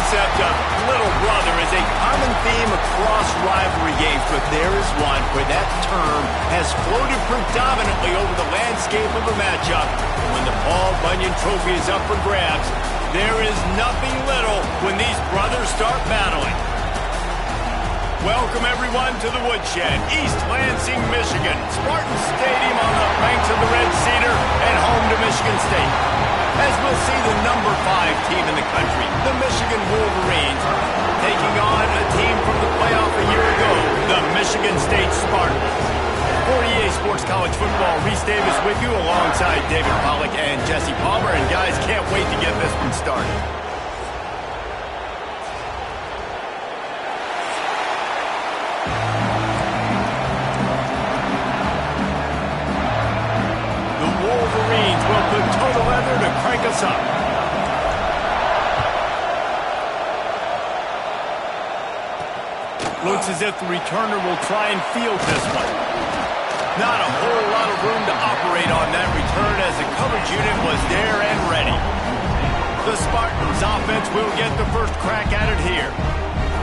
concept of little brother is a common theme across rivalry games, but there is one where that term has floated predominantly over the landscape of a matchup. When the Paul Bunyan Trophy is up for grabs, there is nothing little when these brothers start battling. Welcome, everyone, to the Woodshed, East Lansing, Michigan. Spartan Stadium on the banks of the Red Cedar and home to Michigan State. As we'll see the number 5 team in the country, the Michigan Wolverines, taking on a team from the playoff a year ago, the Michigan State Spartans. For EA Sports College Football, Reese Davis with you alongside David Pollack and Jesse Palmer. And guys, can't wait to get this one started. Wolverines will put total leather to crank us up. Looks as if the returner will try and field this one. Not a whole lot of room to operate on that return as the coverage unit was there and ready. The Spartans offense will get the first crack at it here.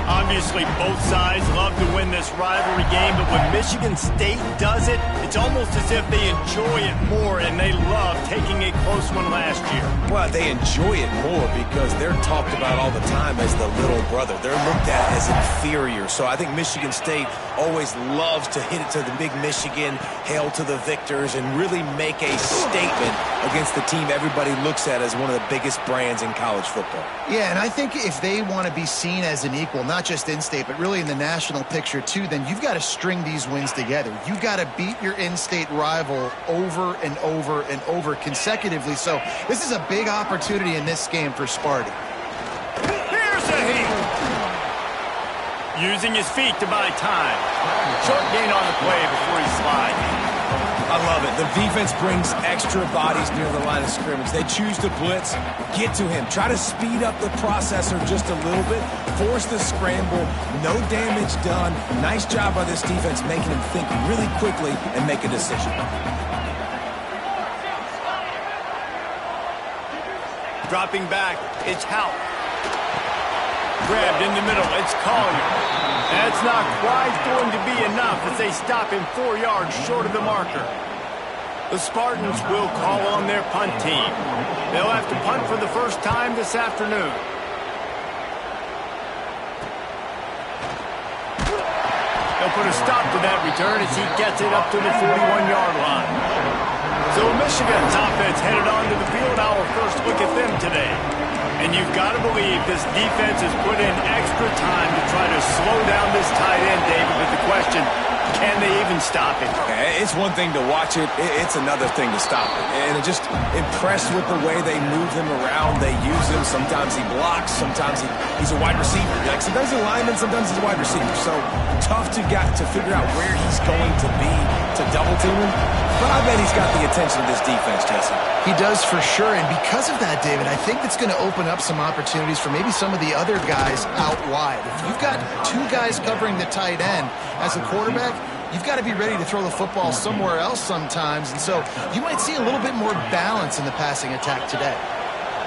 Obviously, both sides love to win this rivalry game, but when Michigan State does it, it's almost as if they enjoy it more, and they love taking a close one last year. Well, they enjoy it more because they're talked about all the time as the little brother. They're looked at as inferior. So I think Michigan State always loves to hit it to the big Michigan, hail to the victors, and really make a statement against the team everybody looks at as one of the biggest brands in college football. Yeah, and I think if they want to be seen as an equal, not just in-state, but really in the national picture too, then you've got to string these wins together. You've got to beat your in-state rival over and over and over consecutively. So this is a big opportunity in this game for Sparty. Here's a heat. Using his feet to buy time. Short gain on the play before he slides. I love it. The defense brings extra bodies near the line of scrimmage. They choose to blitz, get to him, try to speed up the processor just a little bit, force the scramble, no damage done. Nice job by this defense making him think really quickly and make a decision. Dropping back, it's Hout. Grabbed in the middle, it's Collier. That's not quite going to be enough as they stop him 4 yards short of the marker. The Spartans will call on their punt team. They'll have to punt for the first time this afternoon. They'll put a stop to that return as he gets it up to the 41-yard line. So Michigan's offense headed onto the field. Our first look at them today. And you've got to believe this defense has put in extra time to try to slow down this tight end, David. But the question, can they even stop it? It's one thing to watch it. It's another thing to stop it. And I'm just impressed with the way they move him around. They use him. Sometimes he blocks. Sometimes he's a wide receiver. Like sometimes he's a lineman. Sometimes he's a wide receiver. So tough to figure out where he's going to be to double team him. But I bet he's got the attention of this defense, Jesse. He does for sure, and because of that, David, I think it's going to open up some opportunities for maybe some of the other guys out wide. If you've got 2 guys covering the tight end as a quarterback, you've got to be ready to throw the football somewhere else sometimes, and so you might see a little bit more balance in the passing attack today.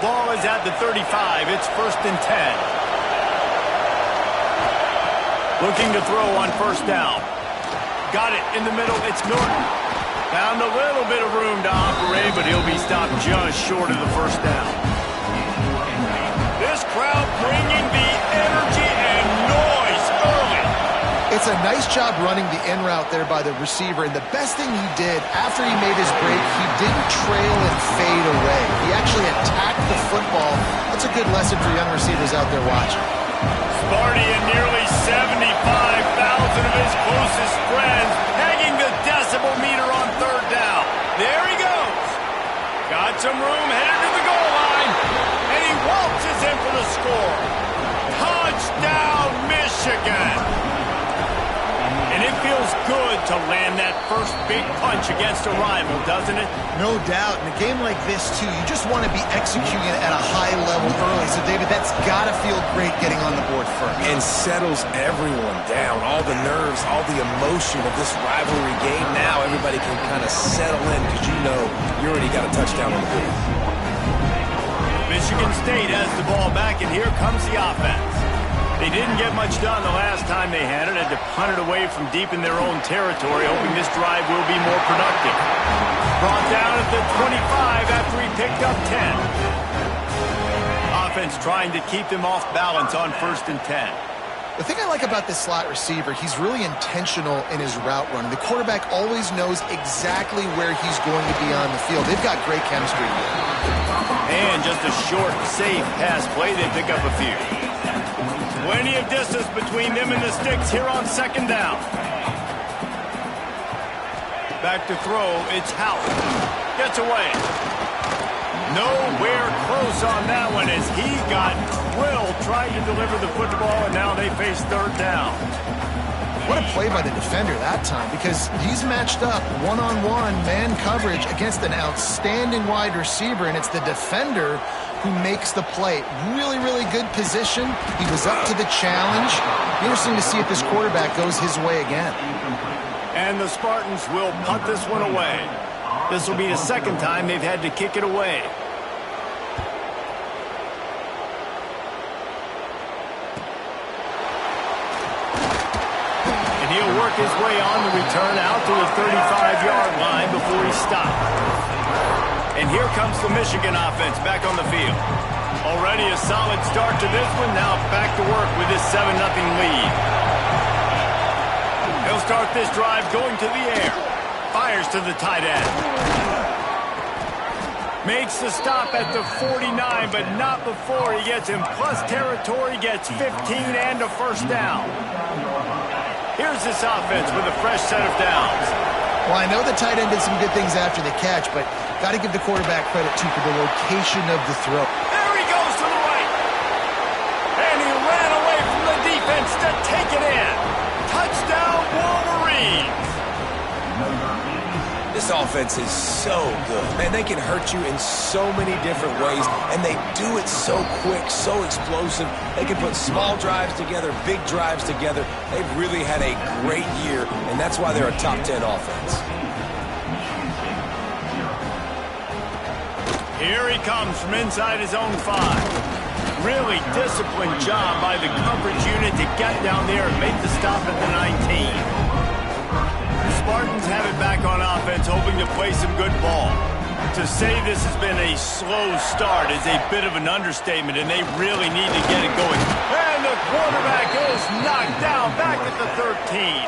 Ball is at the 35. It's 1st and 10. Looking to throw on 1st down. Got it in the middle. It's Norton. Found a little bit of room to operate, but he'll be stopped just short of the 1st down. This crowd bringing the energy and noise early. It's a nice job running the in route there by the receiver, and the best thing he did after he made his break, he didn't trail and fade away. He actually attacked the football. That's a good lesson for young receivers out there watching. Sparty and nearly 75,000 of his closest friends hanging the decibel meter on 3rd down. There he goes. Got some room, headed to the goal line, and he waltzes in for the score. Touchdown, Michigan. And it feels good to land that first big punch against a rival, doesn't it? No doubt. In a game like this, too, you just want to be executing at a high level early. So, David, that's got to feel great getting on the board first. And settles everyone down. All the nerves, all the emotion of this rivalry game. Now everybody can kind of settle in because you know you already got a touchdown on the board. Michigan State has the ball back, and here comes the offense. They didn't get much done the last time they had it. Had to punt it away from deep in their own territory, hoping this drive will be more productive. Brought down at the 25 after he picked up 10. Offense trying to keep them off balance on 1st and 10. The thing I like about this slot receiver, he's really intentional in his route running. The quarterback always knows exactly where he's going to be on the field. They've got great chemistry here. And just a short, safe pass play. They pick up a few. Plenty of distance between them and the sticks here on 2nd down. Back to throw. It's Howard. Gets away. Nowhere close on that one as he got drilled trying to deliver the football, and now they face 3rd down. What a play by the defender that time, because he's matched up one-on-one man coverage against an outstanding wide receiver, and it's the defender who makes the play. Really, really good position. He was up to the challenge. Interesting to see if this quarterback goes his way again. And the Spartans will punt this one away. This will be the 2nd time they've had to kick it away. And he'll work his way on the return out to the 35-yard line before he stopped. And here comes the Michigan offense back on the field. Already a solid start to this one. Now back to work with this 7-0 lead. He'll start this drive going to the air. Fires to the tight end. Makes the stop at the 49, but not before he gets in plus territory, gets 15 and a 1st down. Here's this offense with a fresh set of downs. Well, I know the tight end did some good things after the catch, but got to give the quarterback credit, too, for the location of the throw. There he goes to the right. And he ran away from the defense to take it in. Touchdown, Wolverines. This offense is so good. Man, they can hurt you in so many different ways, and they do it so quick, so explosive. They can put small drives together, big drives together. They've really had a great year, and that's why they're a top 10 offense. Here he comes from inside his own 5. Really disciplined job by the coverage unit to get down there and make the stop at the 19. Spartans have it back on offense, hoping to play some good ball. To say this has been a slow start is a bit of an understatement, and they really need to get it going. And the quarterback is knocked down back at the 13.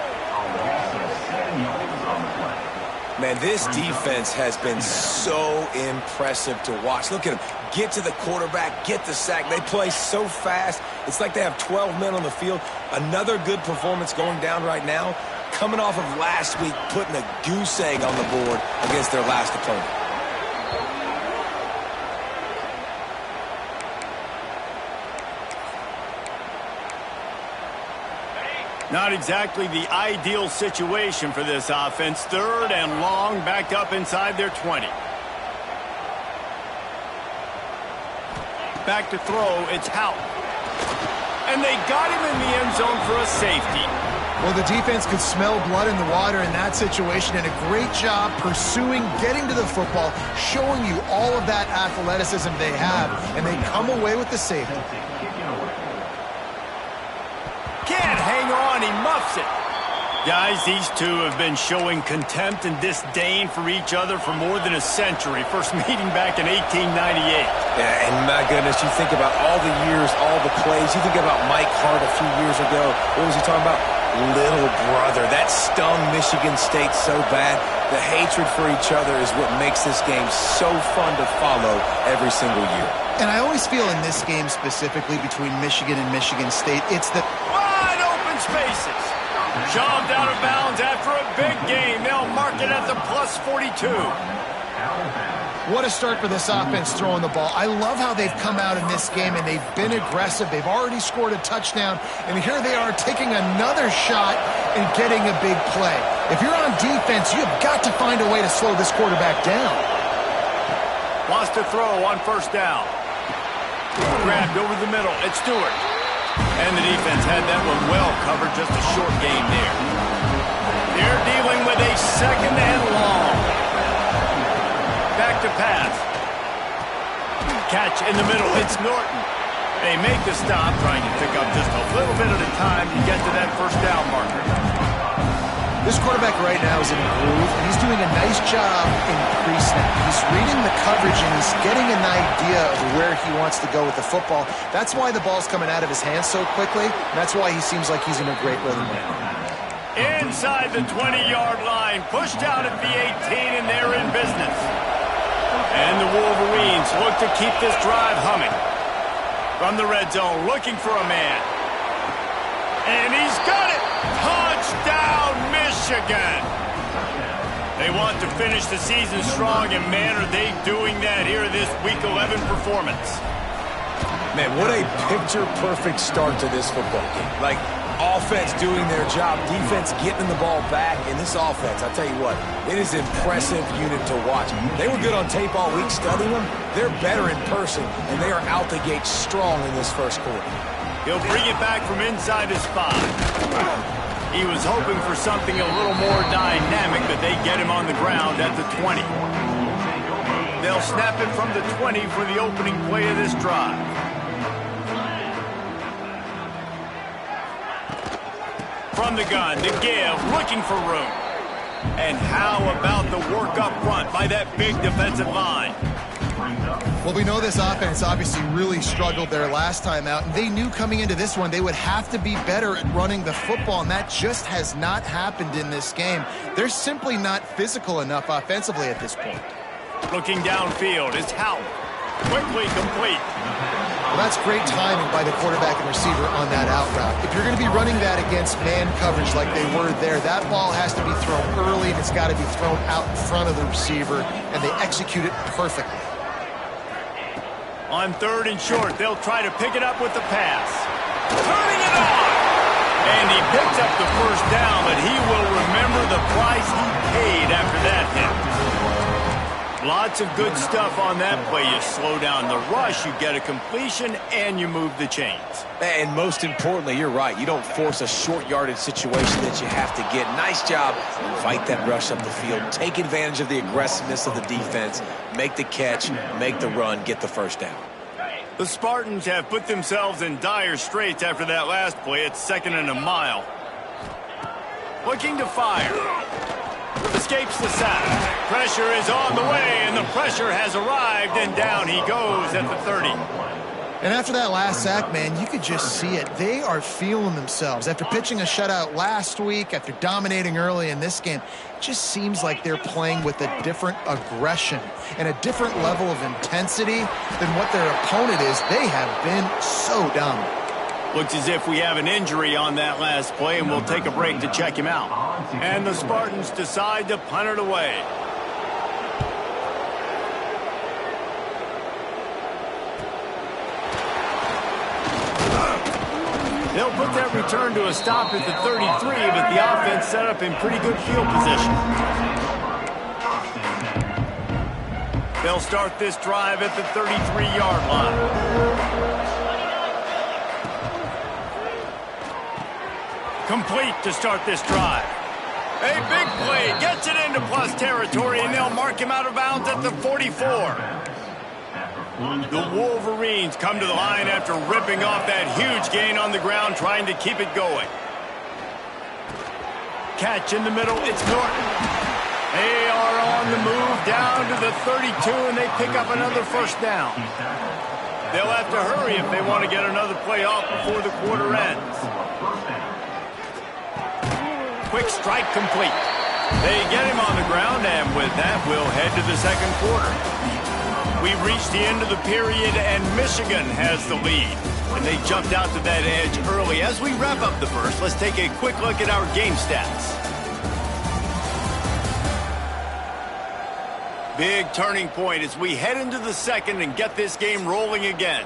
Man, this defense has been so impressive to watch. Look at them. Get to the quarterback, get the sack. They play so fast. It's like they have 12 men on the field. Another good performance going down right now. Coming off of last week, putting a goose egg on the board against their last opponent. Not exactly the ideal situation for this offense. 3rd and long, backed up inside their 20. Back to throw, it's Howard. And they got him in the end zone for a safety. Well, the defense could smell blood in the water in that situation, and a great job pursuing, getting to the football, showing you all of that athleticism they have, and they come away with the safety. Can't hang on, he muffs it. Guys, these two have been showing contempt and disdain for each other for more than a century. First meeting back in 1898. Yeah, and my goodness, you think about all the years, all the plays. You think about Mike Hart a few years ago. What was he talking about? Little brother. That stung Michigan State so bad. The hatred for each other is what makes this game so fun to follow every single year. And I always feel in this game specifically between Michigan and Michigan State, it's the wide open spaces. Shoved out of bounds after a big game. They'll mark it at the plus 42. What a start for this offense throwing the ball. I love how they've come out in this game, and they've been aggressive. They've already scored a touchdown, and here they are taking another shot and getting a big play. If you're on defense, you've got to find a way to slow this quarterback down. Wants to throw on 1st down. Grabbed over the middle. It's Stewart. And the defense had that one well covered. Just a short game there. They're dealing with a 2nd and long. Back to pass. Catch in the middle. It's Norton. They make the stop, trying to pick up just a little bit at a time to get to that first down marker. This quarterback right now is in a groove, and he's doing a nice job in pre-snap. He's reading the coverage, and he's getting an idea of where he wants to go with the football. That's why the ball's coming out of his hands so quickly, and that's why he seems like he's in a great rhythm right now. Inside the 20-yard line, pushed out at the 18, and they're in business. And the Wolverines look to keep this drive humming. From the red zone, looking for a man. And he's got it! Touchdown, Michigan! They want to finish the season strong, and man, are they doing that here in this Week 11 performance. Man, what a picture-perfect start to this football game. Like, offense doing their job, defense getting the ball back, and this offense, I'll tell you what, it is an impressive unit to watch. They were good on tape all week studying them. They're better in person, and they are out the gate strong in this first quarter. He'll bring it back from inside his 5. He was hoping for something a little more dynamic, but they get him on the ground at the 20. They'll snap it from the 20 for the opening play of this drive. From the gun, to give, looking for room. And how about the work up front by that big defensive line? Well, we know this offense obviously really struggled their last time out, and they knew coming into this one they would have to be better at running the football, and that just has not happened in this game. They're simply not physical enough offensively at this point. Looking downfield, it's Howard. Quickly complete. Well, that's great timing by the quarterback and receiver on that out route. If you're going to be running that against man coverage like they were there, that ball has to be thrown early, and it's got to be thrown out in front of the receiver, and they execute it perfectly. On 3rd and short, they'll try to pick it up with the pass. Turning it on! And he picks up the first down, but he will remember the price he paid after that hit. Lots of good stuff on that play. You slow down the rush, you get a completion, and you move the chains. And most importantly, you're right. You don't force a short yardage situation that you have to get. Nice job. Fight that rush up the field. Take advantage of the aggressiveness of the defense. Make the catch, make the run, get the first down. The Spartans have put themselves in dire straits after that last play. It's 2nd and a mile. Looking to fire. Escapes the sack. Pressure is on the way, and the pressure has arrived, and down he goes at the 30. And after that last sack, man, you could just see it. They are feeling themselves. After pitching a shutout last week, after dominating early in this game, it just seems like they're playing with a different aggression and a different level of intensity than what their opponent is. They have been so dominant. Looks as if we have an injury on that last play, and we'll take a break to check him out. And the Spartans decide to punt it away. They'll put that return to a stop at the 33, but the offense set up in pretty good field position. They'll start this drive at the 33-yard line. Complete to start this drive. A big play, gets it into plus territory, and they'll mark him out of bounds at the 44. The Wolverines come to the line after ripping off that huge gain on the ground, trying to keep it going. Catch in the middle, it's Norton. They are on the move down to the 32, and they pick up another first down. They'll have to hurry if they want to get another play off before the quarter ends. Quick strike complete. They get him on the ground, and with that, we'll head to the second quarter. We've reached the end of the period, and Michigan has the lead. And they jumped out to that edge early. As we wrap up the first, let's take a quick look at our game stats. Big turning point as we head into the second and get this game rolling again.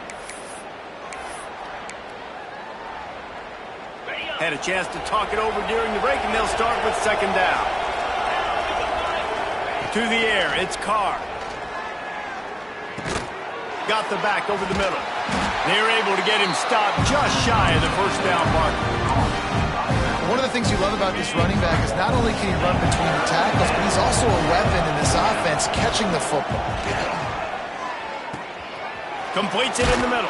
Had a chance to talk it over during the break, and they'll start with second down. To the air, it's Carr. Got the back over the middle. They're able to get him stopped just shy of the first down mark. One of the things you love about this running back is not only can he run between the tackles, but he's also a weapon in this offense catching the football. Completes it in the middle.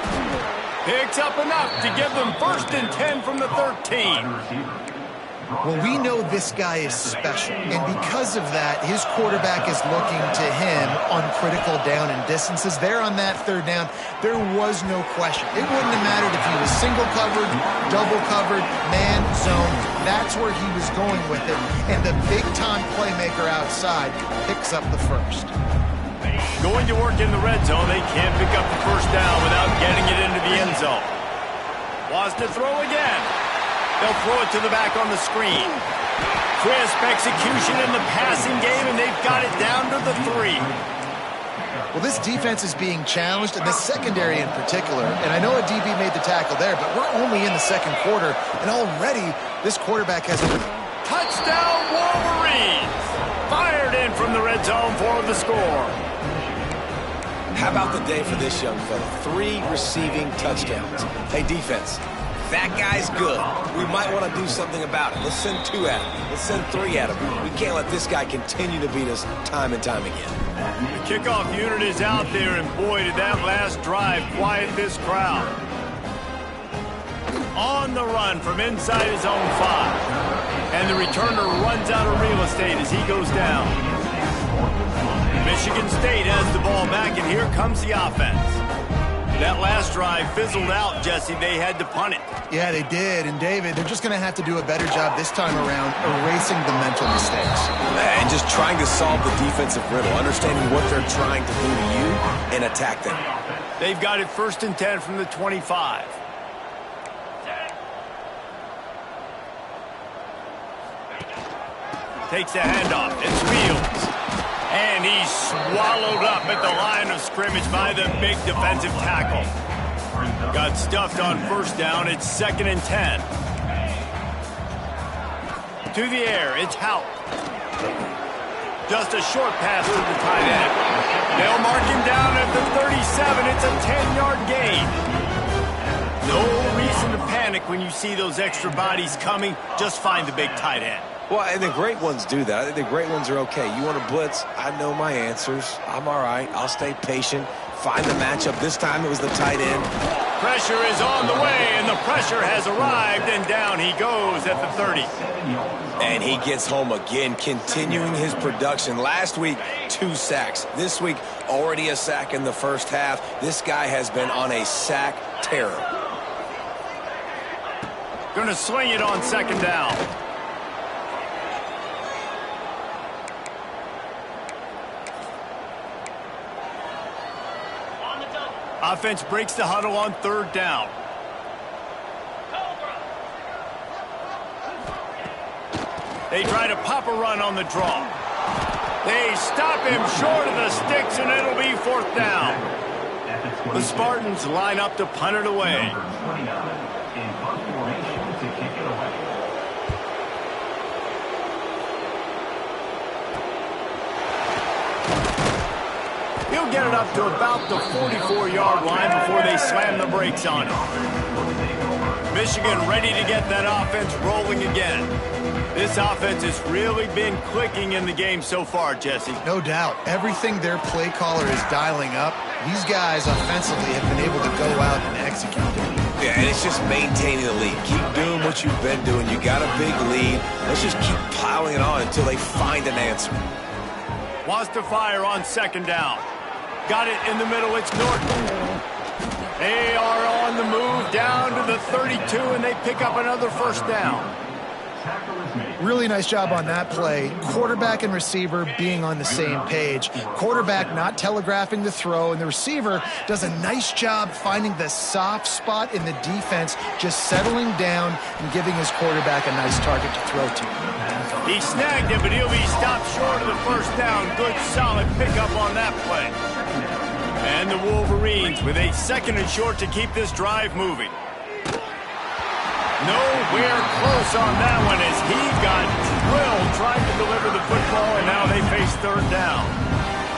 Picks up enough to give them 1st and 10 from the 13. Well, we know this guy is special, and because of that, his quarterback is looking to him on critical down and distances. There on that 3rd down, there was no question. It wouldn't have mattered if he was single covered, double covered, man, zone. That's where he was going with it, and the big-time playmaker outside picks up the 1st. Going to work in the red zone, they can't pick up the 1st down without getting it into the end zone. Wants to throw again. They'll throw it to the back on the screen. Crisp execution in the passing game, and they've got it down to the 3. Well, this defense is being challenged, and the secondary in particular. And I know a DB made the tackle there, but we're only in the 2nd quarter, and already this quarterback has a touchdown Wolverines! Fired in from the red zone for the score. How about the day for this young fella? 3 receiving touchdowns. Hey, defense. That guy's good. We might want to do something about it. Let's send 2 at him. Let's send 3 at him. We can't let this guy continue to beat us time and time again. The kickoff unit is out there, and boy, did that last drive quiet this crowd. On the run from inside his own 5. And the returner runs out of real estate as he goes down. Michigan State has the ball back, and here comes the offense. That last drive fizzled out, Jesse. They had to punt it. Yeah, they did. And, David, they're just going to have to do a better job this time around erasing the mental mistakes. And just trying to solve the defensive riddle, understanding what they're trying to do to you and attack them. They've got it 1st and 10 from the 25. Takes the handoff. It's Fields. And he's swallowed up at the line of scrimmage by the big defensive tackle. Got stuffed on 1st down. It's 2nd and 10. To the air, it's Houck. Just a short pass to the tight end. They'll mark him down at the 37. It's a 10-yard gain. No reason to panic when you see those extra bodies coming. Just find the big tight end. Well, and the great ones do that. I think the great ones are okay. You want to blitz? I know my answers. I'm all right. I'll stay patient. Find the matchup. This time it was the tight end. Pressure is on the way, and the pressure has arrived, and down he goes at the 30. And he gets home again, continuing his production. Last week, 2 sacks. This week, already a sack in the 1st half. This guy has been on a sack terror. Going to swing it on 2nd down. Offense breaks the huddle on 3rd down. They try to pop a run on the draw. They stop him short of the sticks, and it'll be 4th down. The Spartans line up to punt it away. He'll get it up to about the 44-yard line before they slam the brakes on it. Michigan ready to get that offense rolling again. This offense has really been clicking in the game so far, Jesse. No doubt. Everything their play caller is dialing up, these guys offensively have been able to go out and execute. Yeah, and it's just maintaining the lead. Keep doing what you've been doing. You got a big lead. Let's just keep piling it on until they find an answer. Wants to fire on 2nd down. Got it in the middle. It's Norton. They are on the move down to the 32, and they pick up another 1st down. Really nice job on that play. Quarterback and receiver being on the same page. Quarterback not telegraphing the throw, and the receiver does a nice job finding the soft spot in the defense, just settling down and giving his quarterback a nice target to throw to. He snagged it, but he'll be stopped short of the 1st down. Good, solid pickup on that play. And the Wolverines with a 2nd and short to keep this drive moving. Nowhere close on that one as he got drilled trying to deliver the football, and now they face 3rd down.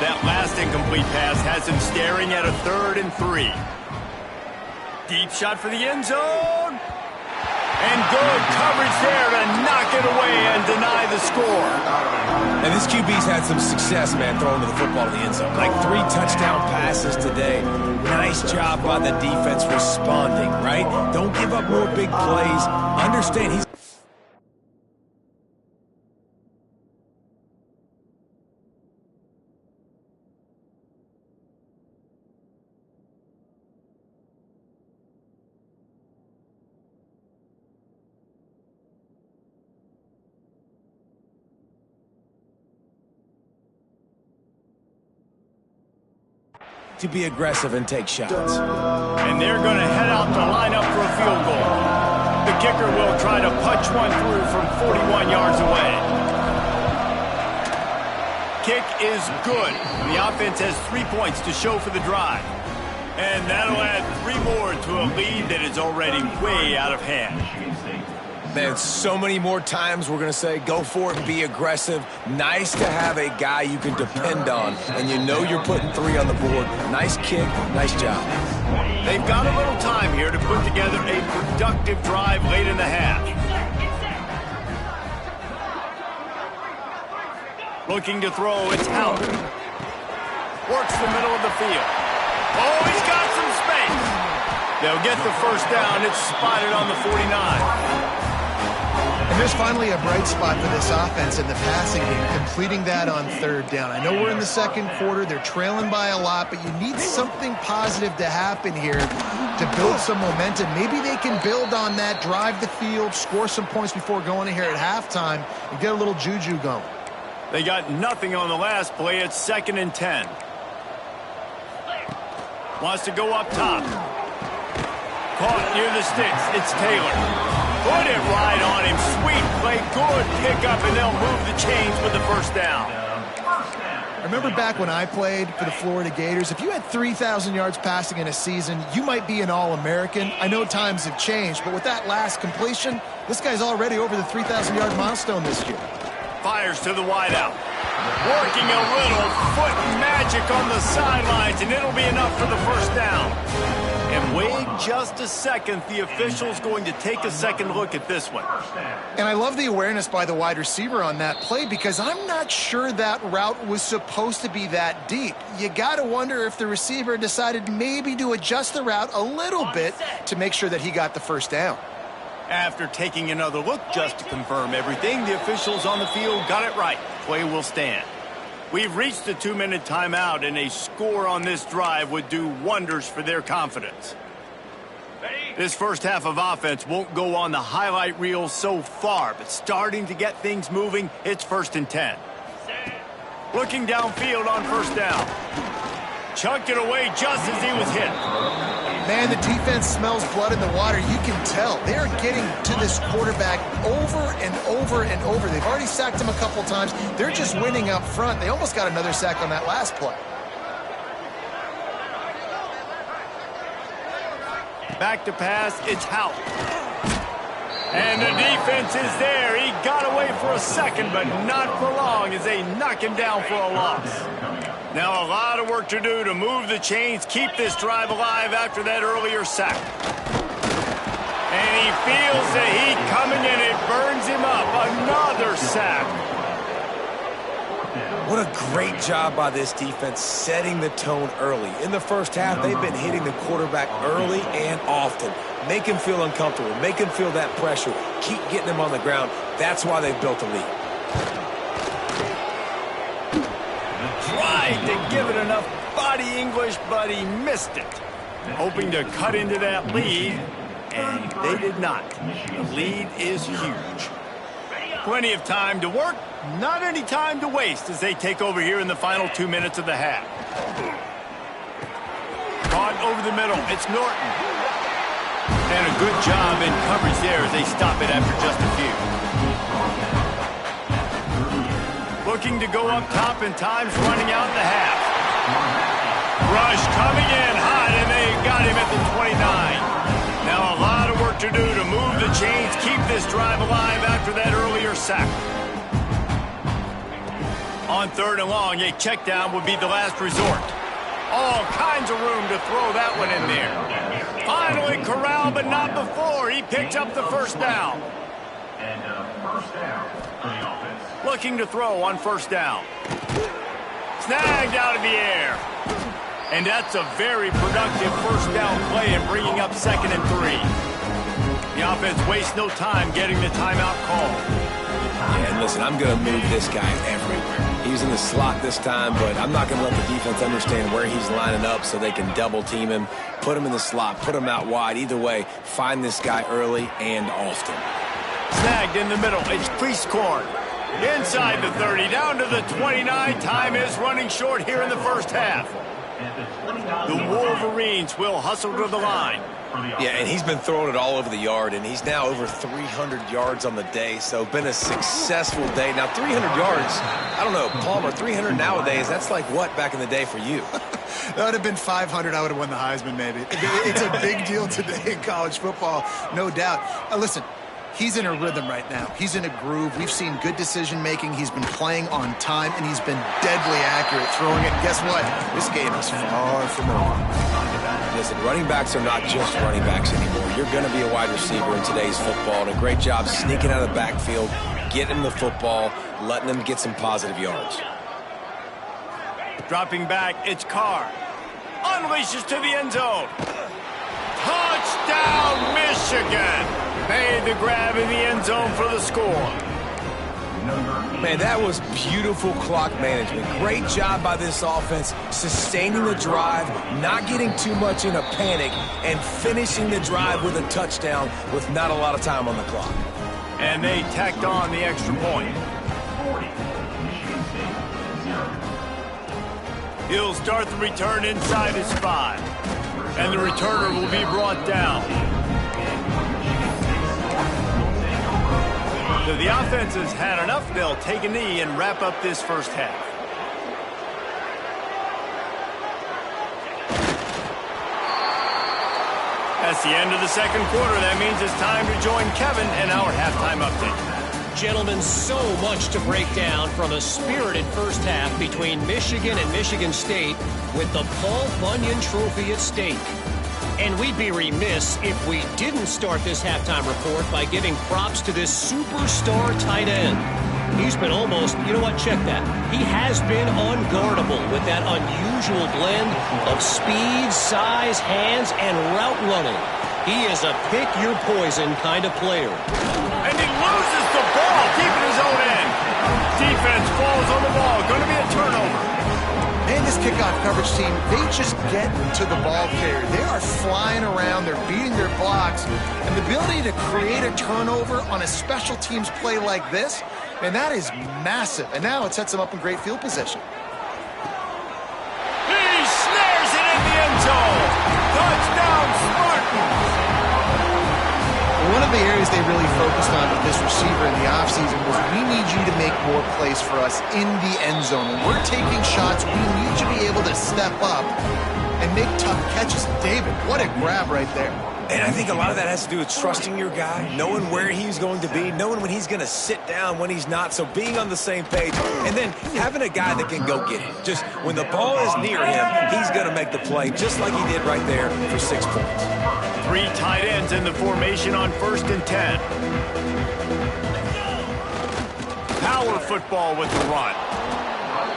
That last incomplete pass has him staring at a 3rd and 3. Deep shot for the end zone. And good coverage there to knock it away and deny the score. And this QB's had some success, man, throwing to the football to the end zone. Like 3 touchdown passes today. Nice job by the defense responding, right? Don't give up more big plays. Understand he's... to be aggressive and take shots. And they're going to head out to line up for a field goal. The kicker will try to punch one through from 41 yards away. Kick is good. The offense has 3 points to show for the drive. And that'll add 3 more to a lead that is already way out of hand. Man, so many more times we're going to say go for it and be aggressive. Nice to have a guy you can depend on, and you know you're putting 3 on the board. Nice kick, nice job. They've got a little time here to put together a productive drive late in the half. Looking to throw, it's Howard. Works the middle of the field. Oh, he's got some space. They'll get the first down. It's spotted on the 49. And there's finally a bright spot for this offense in the passing game, completing that on 3rd down. I know we're in the 2nd quarter. They're trailing by a lot, but you need something positive to happen here to build some momentum. Maybe they can build on that, drive the field, score some points before going in here at halftime, and get a little juju going. They got nothing on the last play. It's 2nd and 10. Wants to go up top. Caught near the sticks. It's Taylor. Put it right on him. Sweet play. Good pickup, and they'll move the chains with the first down. I remember back when I played for the Florida Gators, if you had 3,000 yards passing in a season, you might be an All-American. I know times have changed, but with that last completion, this guy's already over the 3,000-yard milestone this year. Fires to the wideout. Working a little foot magic on the sidelines, and it'll be enough for the first down. And wait just a second. The official's going to take a second look at this one. And I love the awareness by the wide receiver on that play because I'm not sure that route was supposed to be that deep. You got to wonder if the receiver decided maybe to adjust the route a little bit to make sure that he got the first down. After taking another look just to confirm everything, the officials on the field got it right. Play will stand. We've reached the 2-minute timeout, and a score on this drive would do wonders for their confidence. This first half of offense won't go on the highlight reel so far, but starting to get things moving, it's 1st and 10. Looking downfield on first down. Chunked it away just as he was hit. Man, the defense smells blood in the water. You can tell. They are getting to this quarterback over and over and over. They've already sacked him a couple times. They're just winning up front. They almost got another sack on that last play. Back to pass, it's Howard. And the defense is there. He got away for a second, but not for long as they knock him down for a loss. Now a lot of work to do to move the chains, keep this drive alive after that earlier sack. And he feels the heat coming and it burns him up. Another sack. What a great job by this defense setting the tone early. In the first half, they've been hitting the quarterback early and often. Make him feel uncomfortable. Make him feel that pressure. Keep getting him on the ground. That's why they've built a lead. Tried to give it enough body English, but he missed it. Hoping to cut into that lead, and they did not. The lead is huge. Plenty of time to work, not any time to waste as they take over here in the final 2 minutes of the half. Caught over the middle, it's Norton. And a good job in coverage there as they stop it after just a few. Looking to go up top, and time's running out in the half. Rush coming in hot, and they got him at the 29. Now a lot of work to do to move the chains, keep this drive alive after that earlier sack. On 3rd and long, a check down would be the last resort. All kinds of room to throw that one in there. Finally corralled, but not before. He picked up the first down. And first down for the offense. Looking to throw on first down. Snagged out of the air. And that's a very productive first down play in bringing up 2nd and 3. The offense wastes no time getting the timeout call. Yeah, and listen, I'm going to move this guy everywhere. He's in the slot this time, but I'm not going to let the defense understand where he's lining up so they can double team him, put him in the slot, put him out wide. Either way, find this guy early and often. Snagged in the middle. It's Priestcorn. Inside the 30, down to the 29. Time is running short here in the first half. The Wolverines will hustle to the line. Yeah, and he's been throwing it all over the yard, and he's now over 300 yards on the day, so been a successful day. Now, 300 yards, I don't know, Palmer, 300 nowadays, that's like what back in the day for you? That would have been 500. I would have won the Heisman, maybe. It's a big deal today in college football, no doubt. Listen, he's in a rhythm right now. He's in a groove. We've seen good decision-making. He's been playing on time, and he's been deadly accurate throwing it. Guess what? This game is far from over. Listen, running backs are not just running backs anymore. You're going to be a wide receiver in today's football, and a great job sneaking out of the backfield, getting him the football, letting him get some positive yards. Dropping back, it's Carr. Unleashes to the end zone. Touchdown, Michigan! Made the grab in the end zone for the score. Man, that was beautiful clock management. Great job by this offense, sustaining the drive, not getting too much in a panic, and finishing the drive with a touchdown with not a lot of time on the clock. And they tacked on the extra point. He'll start the return inside his 5. And the returner will be brought down. So the offense has had enough. They'll take a knee and wrap up this first half. That's the end of the second quarter. That means it's time to join Kevin in our halftime update. Gentlemen, so much to break down from a spirited first half between Michigan and Michigan State with the Paul Bunyan Trophy at stake. And we'd be remiss if we didn't start this halftime report by giving props to this superstar tight end. He's been almost, you know what, check that. He has been unguardable with that unusual blend of speed, size, hands, and route running. He is a pick-your-poison kind of player. And he loses the ball, keeping his own end. Defense falls on the ball. Going to be a turnover. And this kickoff coverage team, they just get to the ball carrier. They are flying around. They're beating their blocks. And the ability to create a turnover on a special teams play like this, and that is massive. And now it sets them up in great field position. He snares it in the end zone. Touchdown, Spartans. One of the areas they really focused on with this receiver in the offseason was we need you to make more plays for us in the end zone. When we're taking shots, we need you to be able to step up and make tough catches. David, what a grab right there. And I think a lot of that has to do with trusting your guy, knowing where he's going to be, knowing when he's going to sit down, when he's not, so being on the same page, and then having a guy that can go get it. Just when the ball is near him, he's going to make the play, just like he did right there for 6 points. 3 tight ends in the formation on 1st and 10. Power football with the run.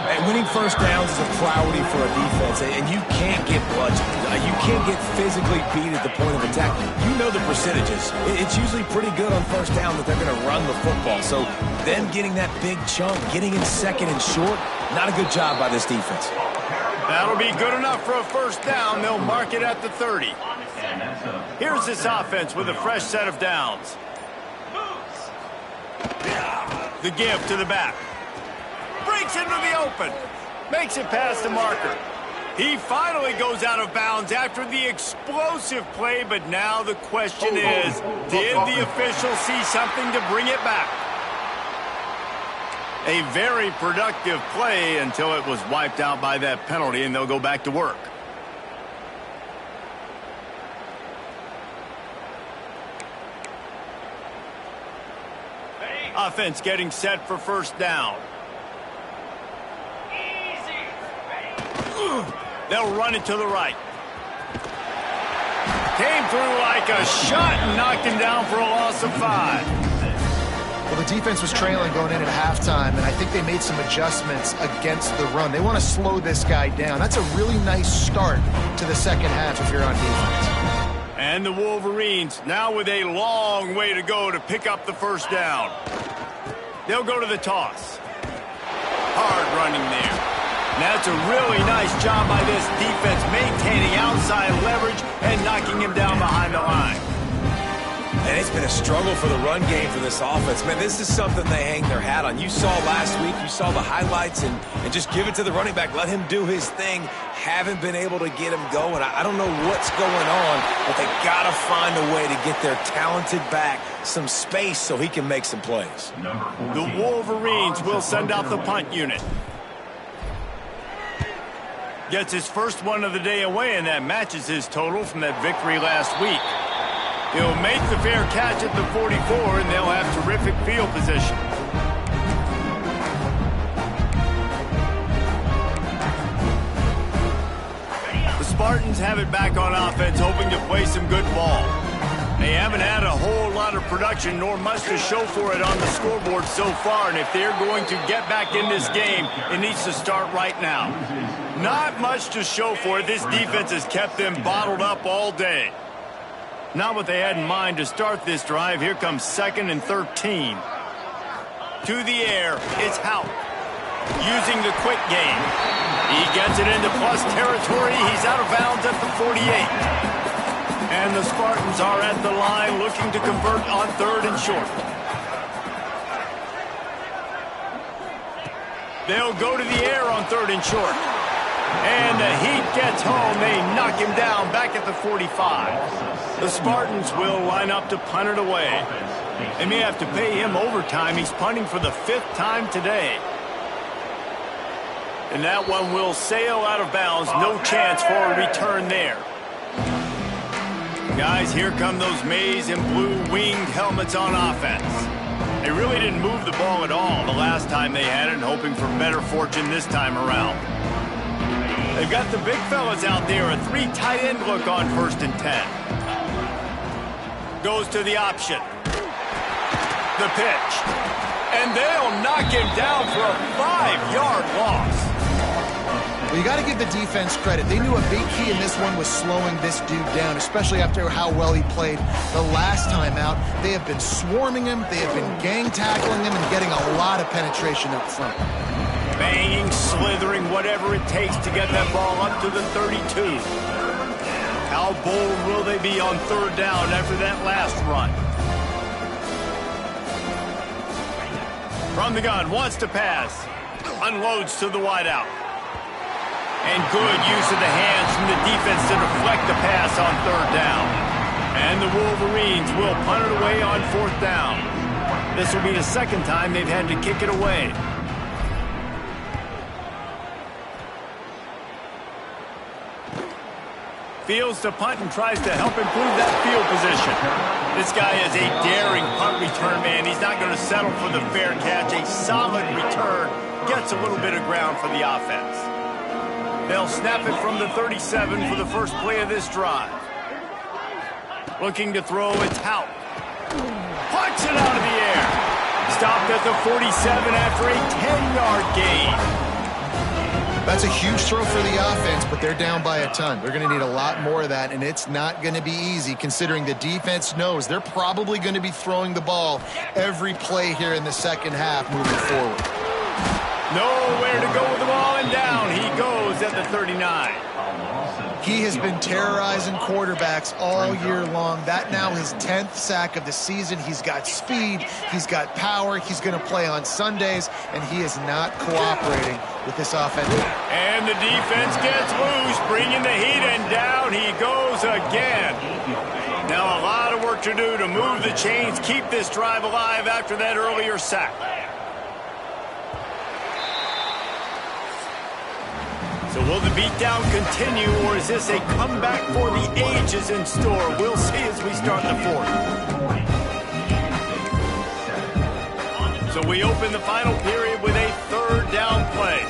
And winning first downs is a priority for a defense, and you can't get bludgeoned. You can't get physically beat at the point of attack. You know the percentages. It's usually pretty good on first down that they're going to run the football. So then getting that big chunk, getting in second and short, not a good job by this defense. That'll be good enough for a first down. They'll mark it at the 30. Here's this offense with a fresh set of downs. The give to the back. Breaks into the open. Makes it past the marker. He finally goes out of bounds after the explosive play, but now the question is, did the official see something to bring it back? A very productive play until it was wiped out by that penalty, and they'll go back to work. Offense getting set for first down. They'll run it to the right. Came through like a shot and knocked him down for a loss of 5. Well, the defense was trailing going in at halftime, and I think they made some adjustments against the run. They want to slow this guy down. That's a really nice start to the second half if you're on defense. And the Wolverines now with a long way to go to pick up the first down. They'll go to the toss. Hard running there. That's a really nice job by this defense maintaining outside leverage and knocking him down behind the line. And it's been a struggle for the run game for this offense. Man, this is something they hang their hat on. You saw last week, you saw the highlights, and just give it to the running back. Let him do his thing. Haven't been able to get him going. I don't know what's going on, but they got to find a way to get their talented back some space so he can make some plays. The Wolverines will send out the punt unit. Gets his first one of the day away, and that matches his total from that victory last week. He'll make the fair catch at the 44, and they'll have terrific field position. The Spartans have it back on offense, hoping to play some good ball. They haven't had a whole lot of production, nor much to show for it on the scoreboard so far, and if they're going to get back in this game, it needs to start right now. Not much to show for it. This defense has kept them bottled up all day. Not what they had in mind to start this drive. Here comes 2nd and 13. To the air, it's Houck. Using the quick game. He gets it into plus territory. He's out of bounds at the 48. And the Spartans are at the line looking to convert on 3rd and short. They'll go to the air on 3rd and short. And the heat gets home. They knock him down back at the 45. The Spartans will line up to punt it away. They may have to pay him overtime. He's punting for the 5th time today. And that one will sail out of bounds. No chance for a return there. Guys, here come those maize and blue winged helmets on offense. They really didn't move the ball at all the last time they had it, hoping for better fortune this time around. They've got the big fellas out there, a 3 tight end look on 1st and 10. Goes to the option. The pitch. And they'll knock him down for a 5-yard loss. Well, you got to give the defense credit. They knew a big key in this one was slowing this dude down, especially after how well he played the last time out. They have been swarming him. They have been gang tackling him and getting a lot of penetration up front. Banging, slithering, whatever it takes to get that ball up to the 32. How bold will they be on 3rd down after that last run? From the gun, wants to pass. Unloads to the wideout. And good use of the hands from the defense to deflect the pass on 3rd down. And the Wolverines will punt it away on 4th down. This will be the 2nd time they've had to kick it away. Fields to punt and tries to help improve that field position. This guy is a daring punt return man. He's not going to settle for the fair catch. A solid return gets a little bit of ground for the offense. They'll snap it from the 37 for the first play of this drive. Looking to throw, it's Houck. Punts it out of the air. Stopped at the 47 after a 10-yard gain. That's a huge throw for the offense, but they're down by a ton. They're going to need a lot more of that, and it's not going to be easy considering the defense knows they're probably going to be throwing the ball every play here in the second half moving forward. Nowhere to go with the ball, and down he goes at the 39. He has been terrorizing quarterbacks all year long. That now his 10th sack of the season. He's got speed. He's got power. He's going to play on Sundays, and he is not cooperating with this offense. And the defense gets loose, bringing the heat, and down he goes again. Now a lot of work to do to move the chains, keep this drive alive after that earlier sack. So will the beatdown continue, or is this a comeback for the ages in store? We'll see as we start the 4th. So we open the final period with a 3rd down play.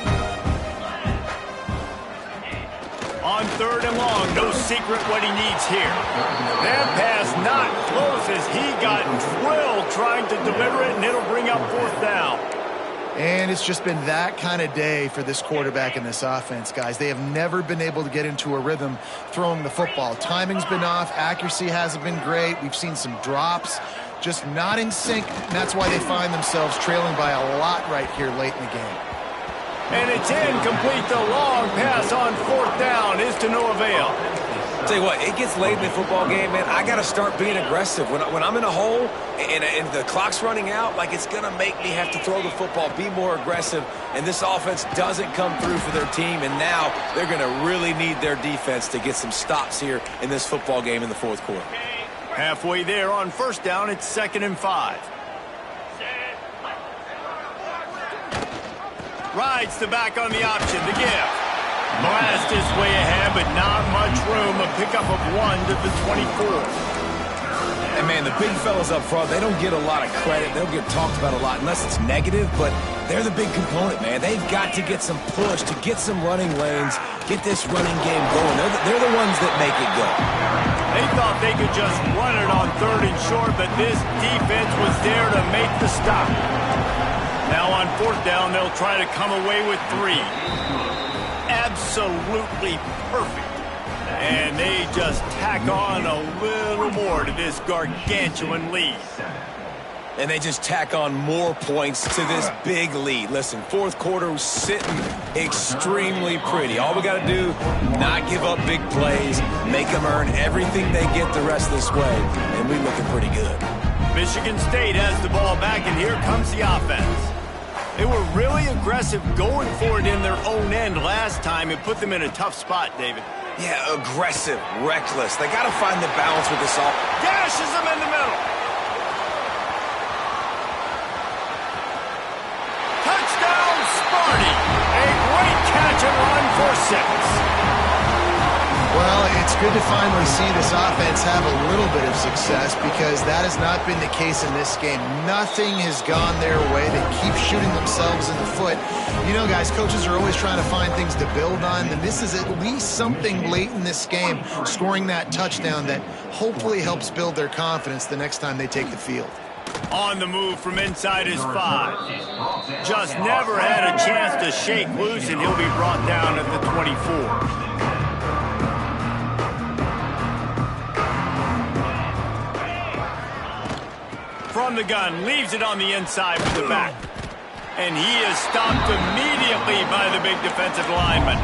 On 3rd and long, no secret what he needs here. That pass not close as he got drilled trying to deliver it, and it'll bring up 4th down. And it's just been that kind of day for this quarterback and this offense, guys. They have never been able to get into a rhythm throwing the football. Timing's been off. Accuracy hasn't been great. We've seen some drops. Just not in sync, and that's why they find themselves trailing by a lot right here late in the game. And it's incomplete. The long pass on 4th down is to no avail. Tell you what, it gets late in the football game, man. I got to start being aggressive. When I'm in a hole and the clock's running out, like, it's going to make me have to throw the football, be more aggressive, and this offense doesn't come through for their team, and now they're going to really need their defense to get some stops here in this football game in the 4th quarter. Halfway there on 1st down, it's 2nd and 5. Rides the back on the option, the give. Blast his way ahead, but not much room. A pickup of 1 to the 24. And, man, the big fellas up front, they don't get a lot of credit. They don't get talked about a lot unless it's negative, but they're the big component, man. They've got to get some push, to get some running lanes, get this running game going. They're the ones that make it go. They thought they could just run it on 3rd and short, but this defense was there to make the stop. Now on 4th down, they'll try to come away with 3. Absolutely perfect. And they just tack on a little more to this gargantuan lead. And they just tack on more points to this big lead. Listen, 4th quarter was sitting extremely pretty. All we got to do, not give up big plays, make them earn everything they get the rest of this way, and we're looking pretty good. Michigan State has the ball back, and here comes the offense. They were really aggressive going for it in their own end last time. It put them in a tough spot, David. Yeah, aggressive, reckless. They got to find the balance with this all. Gashes them in the middle. Touchdown, Sparty. A great catch and run for 6. Well, it's good to finally see this offense have a little bit of success because that has not been the case in this game. Nothing has gone their way. They keep shooting themselves in the foot. You know, guys, coaches are always trying to find things to build on, and this is at least something late in this game, scoring that touchdown that hopefully helps build their confidence the next time they take the field. On the move from inside his 5. Just never had a chance to shake loose, and he'll be brought down at the 24. From the gun, leaves it on the inside with the back. And he is stopped immediately by the big defensive lineman.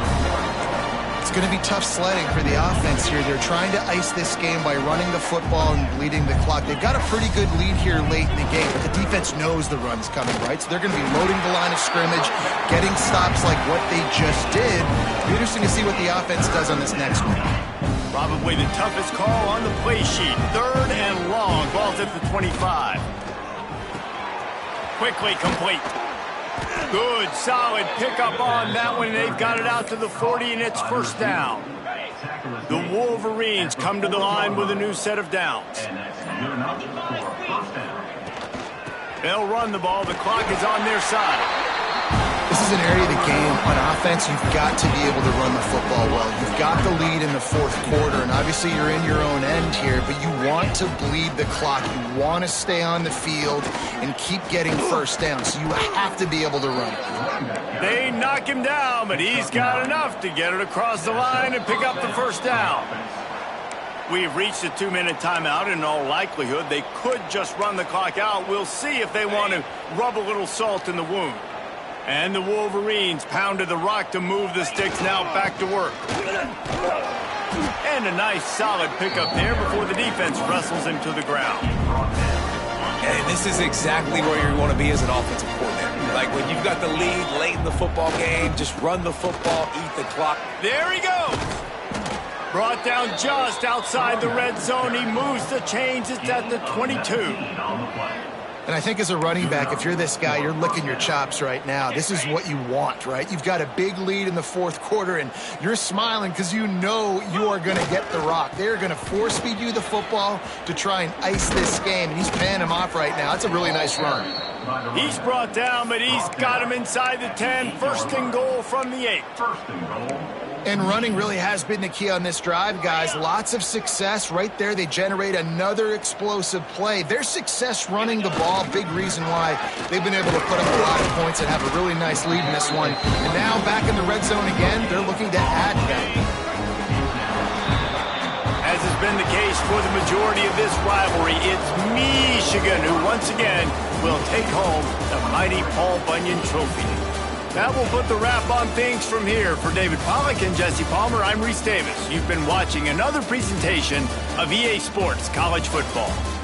It's going to be tough sledding for the offense here. They're trying to ice this game by running the football and bleeding the clock. They've got a pretty good lead here late in the game, but the defense knows the run's coming, right? So they're going to be loading the line of scrimmage, getting stops like what they just did. It'll be interesting to see what the offense does on this next one. Probably the toughest call on the play sheet. 3rd and long. Ball's at the 25. Quickly complete. Good, solid pickup on that one. They've got it out to the 40, and it's 1st down. The Wolverines come to the line with a new set of downs. They'll run the ball. The clock is on their side. This is an area of the game. On offense, you've got to be able to run the football well. You've got the lead in the 4th quarter, and obviously you're in your own end here, but you want to bleed the clock. You want to stay on the field and keep getting 1st down, so you have to be able to run it. They knock him down, but he's got enough to get it across the line and pick up the 1st down. We've reached a 2-minute timeout. In all likelihood, they could just run the clock out. We'll see if they want to rub a little salt in the wound. And the Wolverines pounded the rock to move the sticks, now back to work. And a nice solid pickup there before the defense wrestles him to the ground. And this is exactly where you want to be as an offensive coordinator. Like when you've got the lead late in the football game, just run the football, eat the clock. There he goes. Brought down just outside the red zone. He moves the chains. It's at the 22. And I think as a running back, if you're this guy, you're licking your chops right now. This is what you want, right? You've got a big lead in the 4th quarter, and you're smiling because you know you are going to get the rock. They're going to force-feed you the football to try and ice this game, and he's paying him off right now. That's a really nice run. He's brought down, but he's got him inside the 10. 1st and goal from the 8. And running really has been the key on this drive, guys. Lots of success right there. They generate another explosive play. Their success running the ball, big reason why they've been able to put up a lot of points and have a really nice lead in this one. And now back in the red zone again, they're looking to add that. As has been the case for the majority of this rivalry, it's Michigan who once again will take home the mighty Paul Bunyan Trophy. That will put the wrap on things from here. For David Pollack and Jesse Palmer, I'm Reese Davis. You've been watching another presentation of EA Sports College Football.